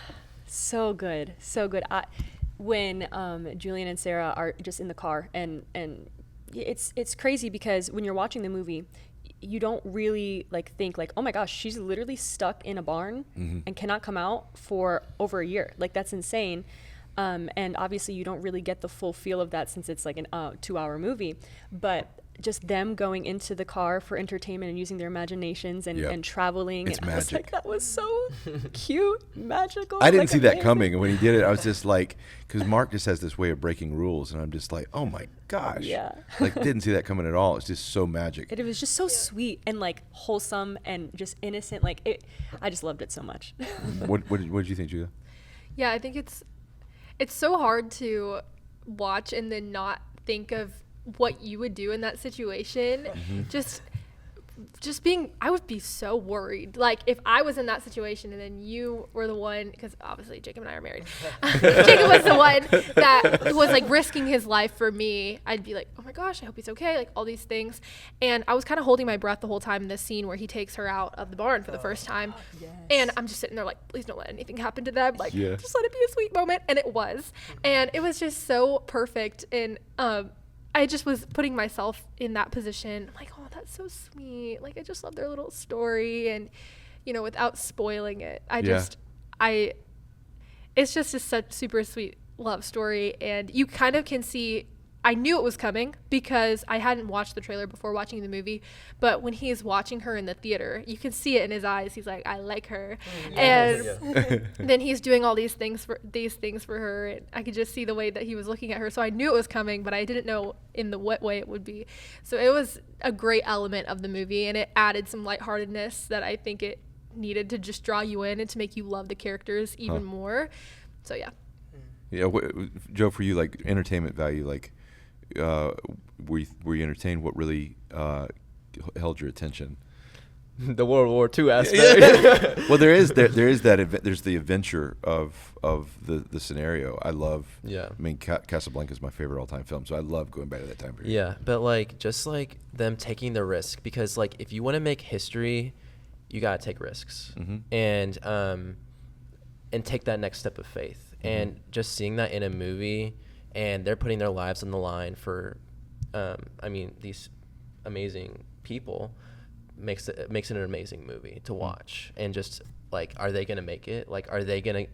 so good. When Julian and Sarah are just in the car, and it's crazy because when you're watching the movie, you don't really like think like, oh my gosh, she's literally stuck in a barn and cannot come out for over a year. Like, that's insane. And obviously you don't really get the full feel of that since it's like an 2-hour movie, but just them going into the car for entertainment and using their imaginations and traveling. It's and magic. I was like, that was so cute, magical. I didn't see that coming. And when he did it, I was just like, because Mark just has this way of breaking rules. And I'm just like, oh my gosh. Yeah. Like, didn't see that coming at all. It's just so magic. It was just so sweet and like wholesome and just innocent. Like, I just loved it so much. What did you think, Julia? Yeah, I think it's so hard to watch and then not think of what you would do in that situation. Just being, I would be so worried. Like, if I was in that situation and then you were the one, because obviously Jacob and I are married. Jacob was the one that was like risking his life for me. I'd be like, oh my gosh, I hope he's okay. Like, all these things. And I was kind of holding my breath the whole time in this scene where he takes her out of the barn for the first time. Yes. And I'm just sitting there like, please don't let anything happen to them. Like, just let it be a sweet moment. And it was. And it was just so perfect. And I just was putting myself in that position. I'm like, oh, that's so sweet. Like, I just love their little story. And, you know, without spoiling it, it's just a such super sweet love story. And you kind of can see, I knew it was coming because I hadn't watched the trailer before watching the movie. But when he is watching her in the theater, you can see it in his eyes. He's like, I like her. And then he's doing all these things for her. And I could just see the way that he was looking at her. So I knew it was coming, but I didn't know in the what way it would be. So it was a great element of the movie, and it added some lightheartedness that I think it needed to just draw you in and to make you love the characters even more. So yeah. Yeah, Joe, for you, like, entertainment value, like, were you entertained? What really held your attention? The World War II aspect. Well, there's the adventure of the scenario. I love. Yeah. I mean, Casablanca is my favorite all-time film, so I love going back to that time period. Yeah, but like, just like them taking the risk, because like, if you want to make history, you gotta take risks and take that next step of faith. And just seeing that in a movie, and they're putting their lives on the line for, these amazing people, makes it an amazing movie to watch. And just like, are they gonna make it? Like, are they gonna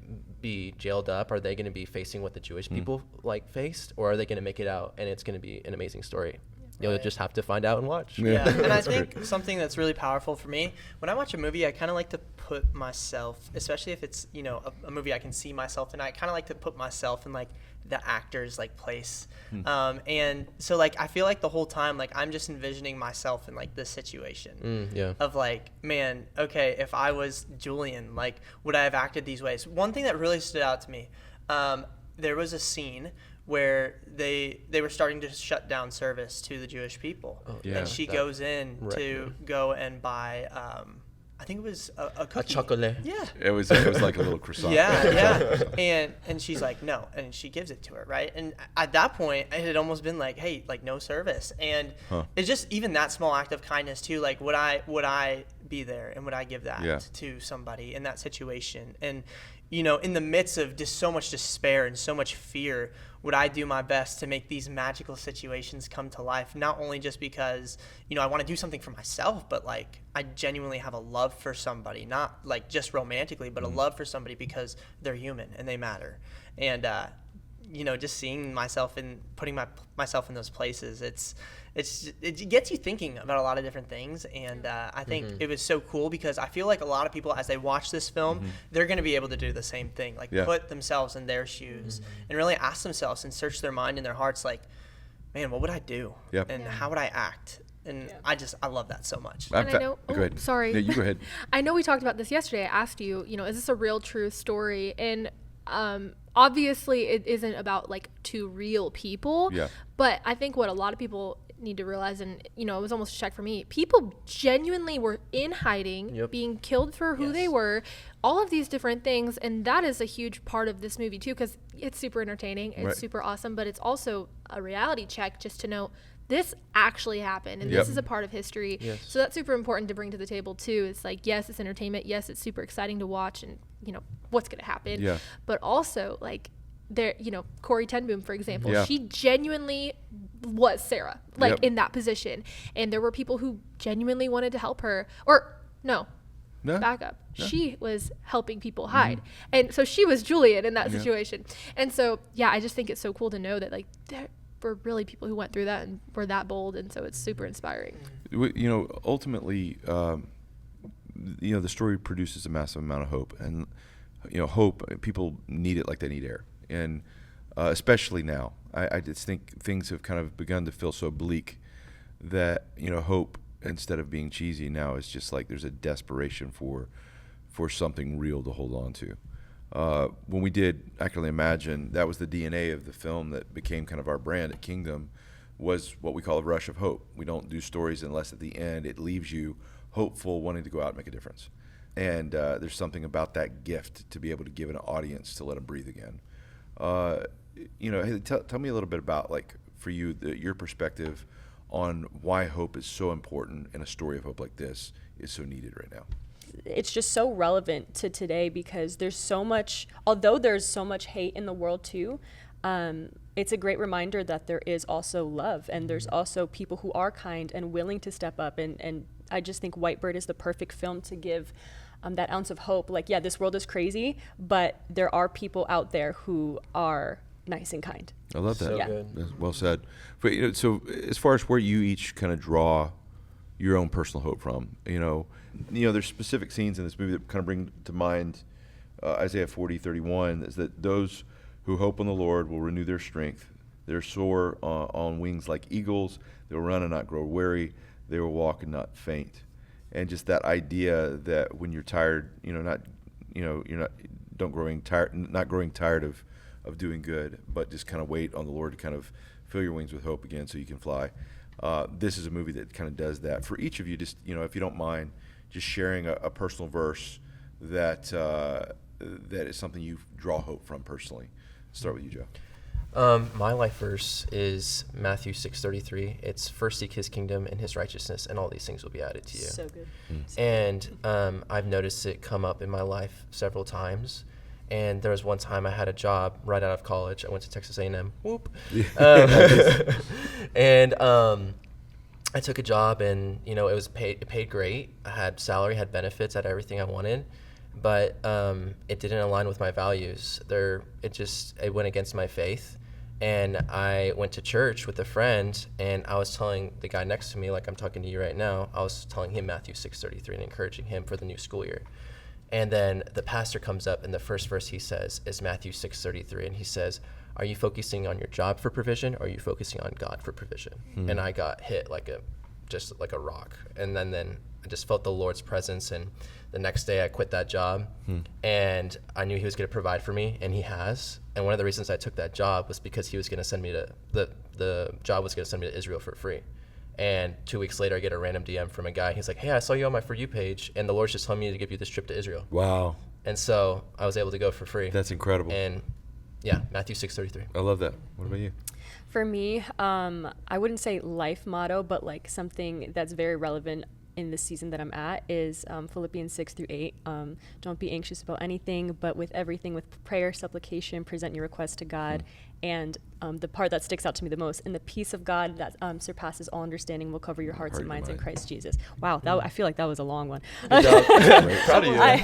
be jailed up? Are they gonna be facing what the Jewish people like faced, or are they gonna make it out and it's gonna be an amazing story? You'll just have to find out and watch. Yeah, and I think something that's really powerful for me, when I watch a movie, I kind of like to put myself, especially if it's, you know, a movie I can see myself in, I kind of like to put myself in like the actor's like place. And so like, I feel like the whole time, like, I'm just envisioning myself in like this situation of like, man, okay, if I was Julian, like, would I have acted these ways? One thing that really stood out to me, there was a scene where they were starting to shut down service to the Jewish people. And she goes in to go and buy, I think it was a cookie. A chocolate. Yeah. It was like a little croissant. Yeah. And she's like, no. And she gives it to her, right? And at that point, it had almost been like, hey, like, no service. And it's just even that small act of kindness too. Like, would I be there, and would I give that to somebody in that situation? And, you know, in the midst of just so much despair and so much fear, would I do my best to make these magical situations come to life? Not only just because, you know, I want to do something for myself, but like, I genuinely have a love for somebody, not like just romantically, but a love for somebody because they're human and they matter. And, you know, just seeing myself and putting myself in those places, it gets you thinking about a lot of different things. And I think it was so cool because I feel like a lot of people, as they watch this film, they're going to be able to do the same thing, like put themselves in their shoes and really ask themselves and search their mind and their hearts, like, man, what would I do? And how would I act? And I love that so much. And I know, go ahead. Sorry. No, you go ahead. I know we talked about this yesterday. I asked you, you know, is this a real true story? And obviously it isn't about like two real people, but I think what a lot of people need to realize, and you know, it was almost a check for me, people genuinely were in hiding, being killed for who they were, all of these different things. And that is a huge part of this movie too, because it's super entertaining, it's super awesome, but it's also a reality check just to know this actually happened, and this is a part of history. Yes. So that's super important to bring to the table too. It's like, yes, it's entertainment. Yes, it's super exciting to watch, and what's going to happen. Yeah. But also, like, there, Corey Ten Boom, for example, she genuinely was Sarah, like, in that position, and there were people who genuinely wanted to help her. Or no. Back up. No. She was helping people hide. And so she was Julian in that situation. And so, I just think it's so cool to know that, like, there were really people who went through that and were that bold. And so it's super inspiring. Ultimately, the story produces a massive amount of hope. And, hope, people need it like they need air. And especially now, I just think things have kind of begun to feel so bleak that, hope, instead of being cheesy now, it's just like there's a desperation for something real to hold on to. When we did I Can Only Imagine, that was the DNA of the film that became kind of our brand at Kingdom, was what we call a rush of hope. We don't do stories unless at the end it leaves you hopeful, wanting to go out and make a difference. And there's something about that gift to be able to give an audience to let them breathe again. Haley, tell me a little bit about, like, for you, your perspective on why hope is so important, and a story of hope like this is so needed right now. It's just so relevant to today because there's so much, although there's so much hate in the world too, it's a great reminder that there is also love, and there's also people who are kind and willing to step up. And I just think Whitebird is the perfect film to give that ounce of hope. Like, this world is crazy, but there are people out there who are nice and kind. I love that. So good. That's well said. But, so as far as where you each kind of draw your own personal hope from, there's specific scenes in this movie that kind of bring to mind Isaiah 40:31, is that those who hope on the Lord will renew their strength. They'll soar on wings like eagles. They'll run and not grow weary. They will walk and not faint. And just that idea that when you're tired, not growing tired of doing good, but just kind of wait on the Lord to kind of fill your wings with hope again so you can fly. This is a movie that kind of does that. For each of you, just, if you don't mind, just sharing a personal verse that is something you draw hope from personally. Start with you, Joe. My life verse is Matthew 6:33. It's first seek his kingdom and his righteousness, and all these things will be added to you. So good. And I've noticed it come up in my life several times. And there was one time I had a job right out of college. I went to Texas A&M. Whoop. And I took a job, and it paid great. I had salary, had benefits, had everything I wanted, but it didn't align with my values. It went against my faith. And I went to church with a friend, and I was telling the guy next to me, like I'm talking to you right now, I was telling him Matthew 6:33 and encouraging him for the new school year. And then the pastor comes up, and the first verse he says is Matthew 6:33, and he says, "Are you focusing on your job for provision, or are you focusing on God for provision?" And I got hit like a rock. And then I just felt the Lord's presence, and the next day I quit that job, and I knew he was going to provide for me, and he has. And one of the reasons I took that job was because he was going to send me the job was going to send me to Israel for free. And 2 weeks later, I get a random DM from a guy. He's like, "Hey, I saw you on my For You page, and the Lord's just telling me to give you this trip to Israel." Wow. And so I was able to go for free. That's incredible. And Matthew 6:33. I love that. What about you? For me, I wouldn't say life motto, but like something that's very relevant in the season that I'm at is Philippians 6-8. Don't be anxious about anything, but with everything, with prayer, supplication, present your request to God. And the part that sticks out to me the most, and the peace of God that surpasses all understanding will cover your hearts and minds in Christ Jesus. Wow, I feel like that was a long one. Good job. Proud of you. I've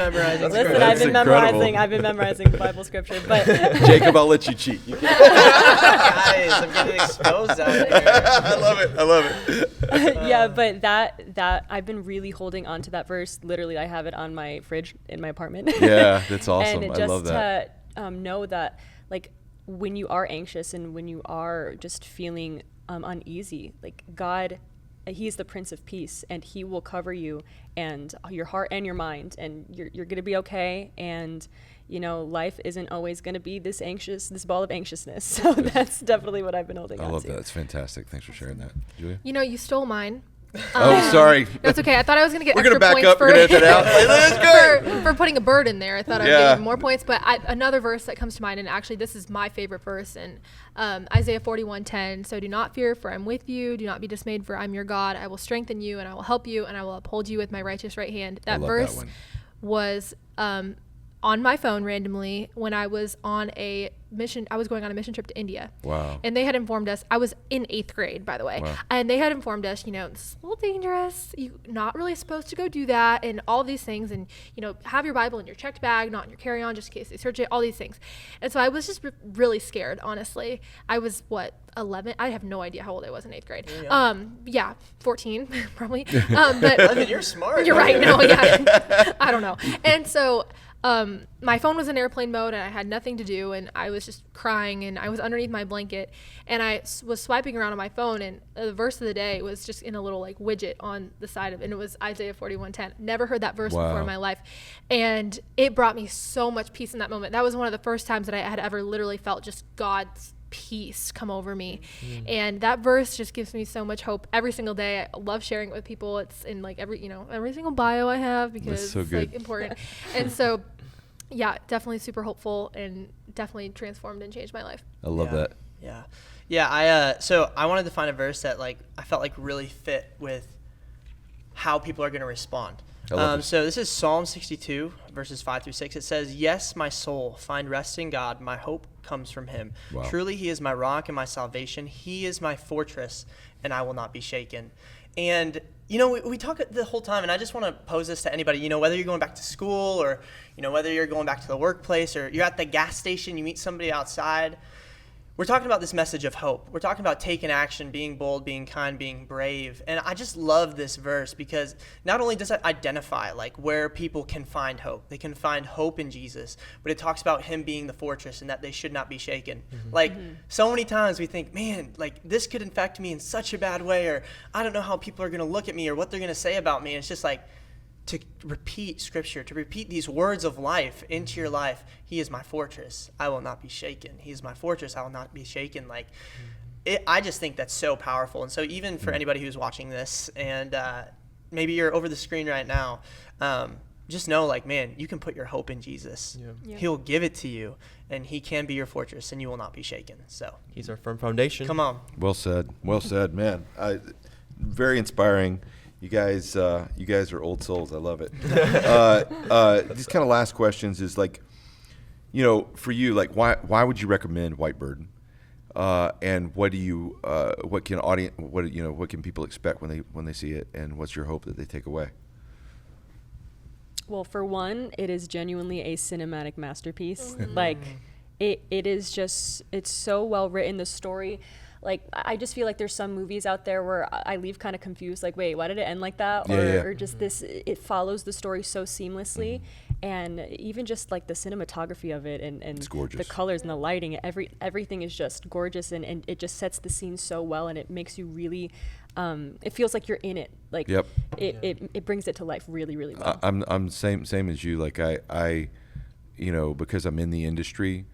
been memorizing Bible scripture. But Jacob, I'll let you cheat. Guys, I'm getting exposed out here. I love it. Yeah, but that I've been really holding on to that verse. Literally, I have it on my fridge in my apartment. Yeah, that's awesome. And I love that. To know that, like, when you are anxious and when you are just feeling uneasy, like God, he's the Prince of Peace, and he will cover you and your heart and your mind, and you're going to be okay. And life isn't always going to be this ball of anxiousness. So that's definitely what I've been holding on to. I love that. It's fantastic. Thanks for sharing that. Julia? You stole mine. Oh, sorry. That's okay. I thought I was going to get We're extra gonna back points up. for, We're gonna edit it out. Let's go. for putting a bird in there. I thought I'd give you more points. But another verse that comes to mind, and actually this is my favorite verse, in Isaiah 41:10. So do not fear, for I'm with you. Do not be dismayed, for I'm your God. I will strengthen you, and I will help you, and I will uphold you with my righteous right hand. That verse was on my phone randomly when I was on a mission. I was going on a mission trip to India. Wow. And they had informed us, I was in 8th grade, by the way. Wow. And they had informed us, you know, it's a little dangerous. You're not really supposed to go do that, and all these things. And, you know, have your Bible in your checked bag, not in your carry-on, just in case they search it, all these things. And so I was just really scared, honestly. I was, 11? I have no idea how old I was in 8th grade. Yeah, 14, probably. But I mean, you're smart. You're right. No, yeah. I don't know. And so my phone was in airplane mode, and I had nothing to do, and I was just crying, and I was underneath my blanket, and I was swiping around on my phone, and the verse of the day was just in a little like widget on the side of it, and it was Isaiah 41:10. Never heard that verse before in my life, and it brought me so much peace in that moment. That was one of the first times that I had ever literally felt just God's peace come over me. And that verse just gives me so much hope every single day. I love sharing it with people. It's in like every single bio I have, because it's like important. And so yeah, definitely super hopeful, and definitely transformed and changed my life. I love that. So I wanted to find a verse that like I felt like really fit with how people are going to respond. So this is Psalm 62 verses 5-6. It says, "Yes, my soul, find rest in God. My hope comes from him. Wow. Truly he is my rock and my salvation. He is my fortress, and I will not be shaken." And you know, we talk the whole time, and I just want to pose this to anybody, you know, whether you're going back to school, or, you know, whether you're going back to the workplace, or you're at the gas station, you meet somebody outside. We're talking about this message of hope. We're talking about taking action, being bold, being kind, being brave. And I just love this verse, because not only does it identify like where people can find hope, they can find hope in Jesus, but it talks about him being the fortress and that they should not be shaken. Like so many times we think, man, like this could infect me in such a bad way, or I don't know how people are going to look at me or what they're going to say about me. And it's just like, to repeat scripture, to repeat these words of life into your life. He is my fortress, I will not be shaken. He is my fortress, I will not be shaken. Like, I just think that's so powerful. And so even for anybody who's watching this, and maybe you're over the screen right now, just know, like, man, you can put your hope in Jesus. He'll give it to you, and he can be your fortress, and you will not be shaken. So he's our firm foundation. Come on. Well said, man. Very inspiring. You guys are old souls. I love it. These kind of last questions is like, you know, for you, like, why would you recommend Whitebird? And what can people expect when they see it? And what's your hope that they take away? Well, for one, it is genuinely a cinematic masterpiece. Like, it is just, it's so well written. The story, like, I just feel like there's some movies out there where I leave kind of confused, like, wait, why did it end like that? Or just this, it follows the story so seamlessly. And even just like the cinematography of it, and it's gorgeous. The colors and the lighting, everything is just gorgeous, and it just sets the scene so well, and it makes you really, it feels like you're in it. Like, it brings it to life really, really well. I'm same as you. Like I, you know, because I'm in the industry,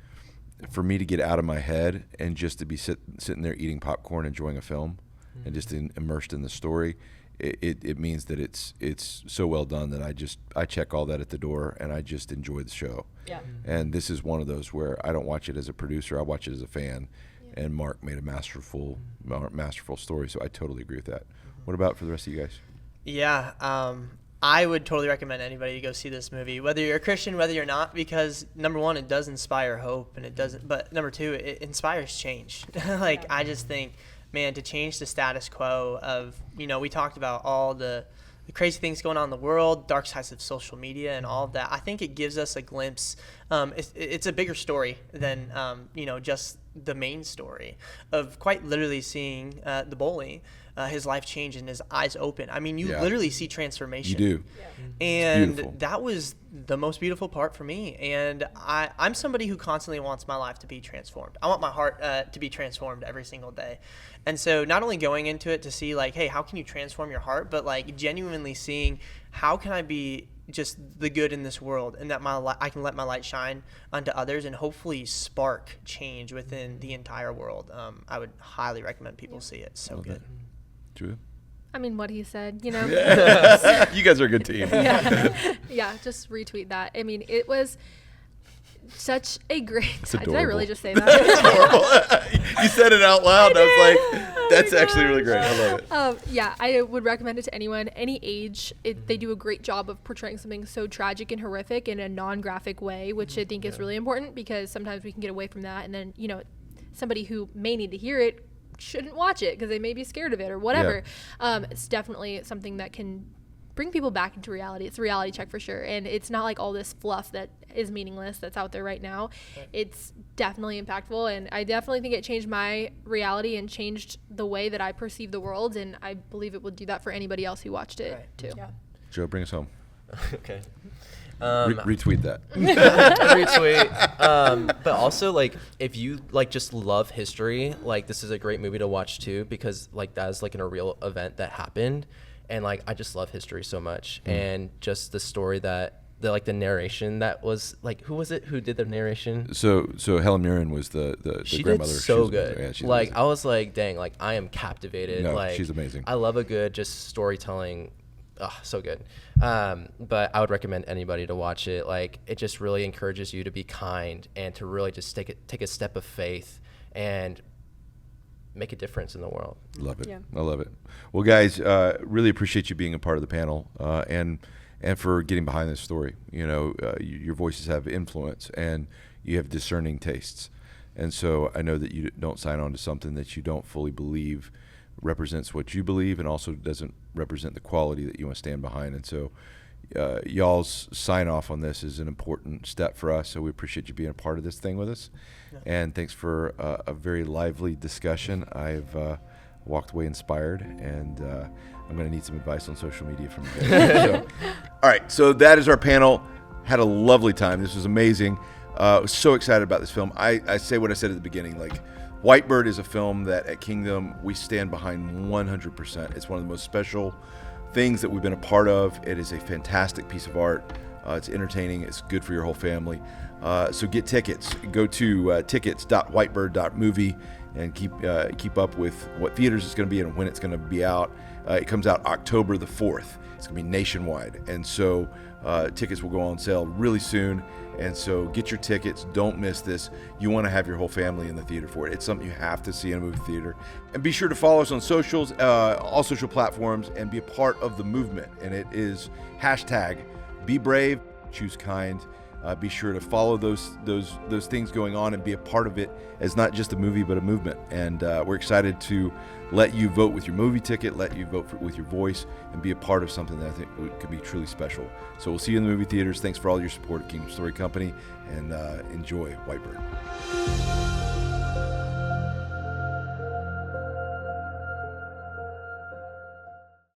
for me to get out of my head and just to be sitting there eating popcorn, enjoying a film, and just immersed in the story, it means that it's so well done that I check all that at the door, and I just enjoy the show. Yeah. And this is one of those where I don't watch it as a producer, I watch it as a fan. Yeah. And Marc made a masterful story, so I totally agree with that. What about for the rest of you guys? Yeah, I would totally recommend anybody to go see this movie, whether you're a Christian, whether you're not, because number one, it does inspire hope, and but number two, it inspires change. Like, I just think, man, to change the status quo of, you know, we talked about all the crazy things going on in the world, dark sides of social media and all of that. I think it gives us a glimpse. It's a bigger story than, you know, just the main story of quite literally seeing the bully, his life change and his eyes open. I mean, you literally see transformation. You do. Yeah. And that was the most beautiful part for me. And I'm somebody who constantly wants my life to be transformed. I want my heart to be transformed every single day. And so not only going into it to see, like, hey, how can you transform your heart, but like genuinely seeing how can I be just the good in this world, and that I can let my light shine unto others and hopefully spark change within the entire world. I would highly recommend people see it. So good. Julia? I mean, what he said, you know. You guys are a good team. Yeah, just retweet that. I mean, it was such a great. Did I really just say that? You said it out loud. And I was like, that's actually really great. I love it. Yeah, I would recommend it to anyone, any age. They do a great job of portraying something so tragic and horrific in a non-graphic way, which I think is really important, because sometimes we can get away from that, and then, you know, somebody who may need to hear it shouldn't watch it because they may be scared of it or whatever. It's definitely something that can bring people back into reality. It's a reality check for sure, and it's not like all this fluff that is meaningless that's out there right now. It's definitely impactful, and I definitely think it changed my reality and changed the way that I perceive the world, and I believe it will do that for anybody else who watched it too. Joe, bring us home. Okay. Retweet that. Retweet. But also, like, if you like just love history, like, this is a great movie to watch too, because like that is like in a real event that happened, and like I just love history so much, and just the story that the narration that was like, who was it who did the narration? So Helen Mirren was the she grandmother. Did so good. Yeah, she's like amazing. I was like, dang, like I am captivated. No, like she's amazing. I love a good just storytelling. So good. But I would recommend anybody to watch it. Like, it just really encourages you to be kind and to really just take a step of faith and make a difference in the world. Love it. Yeah. I love it. Well, guys, really appreciate you being a part of the panel, and for getting behind this story. You know, your voices have influence, and you have discerning tastes. And so I know that you don't sign on to something that you don't fully believe represents what you believe, and also doesn't represent the quality that you want to stand behind. And so y'all's sign off on this is an important step for us, so we appreciate you being a part of this thing with us. And thanks for a very lively discussion. I've walked away inspired, and I'm going to need some advice on social media from you guys. All right, so that is our panel. Had a lovely time. This was amazing. I was so excited about this film. I say what I said at the beginning, like, Whitebird is a film that at Kingdom we stand behind 100%. It's one of the most special things that we've been a part of. It is a fantastic piece of art. It's entertaining. It's good for your whole family. So get tickets. Go to tickets.whitebird.movie and keep up with what theaters it's going to be and when it's going to be out. It comes out October the 4th. It's going to be nationwide. And so tickets will go on sale really soon. And so get your tickets. Don't miss this. You want to have your whole family in the theater for it. It's something you have to see in a movie theater. And be sure to follow us on socials, all social platforms, and be a part of the movement. And it is #BeBrave, be sure to follow those things going on and be a part of it as not just a movie but a movement. And we're excited to let you vote with your movie ticket, let you vote with your voice, and be a part of something that I think could be truly special. So we'll see you in the movie theaters. Thanks for all your support at Kingdom Story Company, and enjoy Whitebird.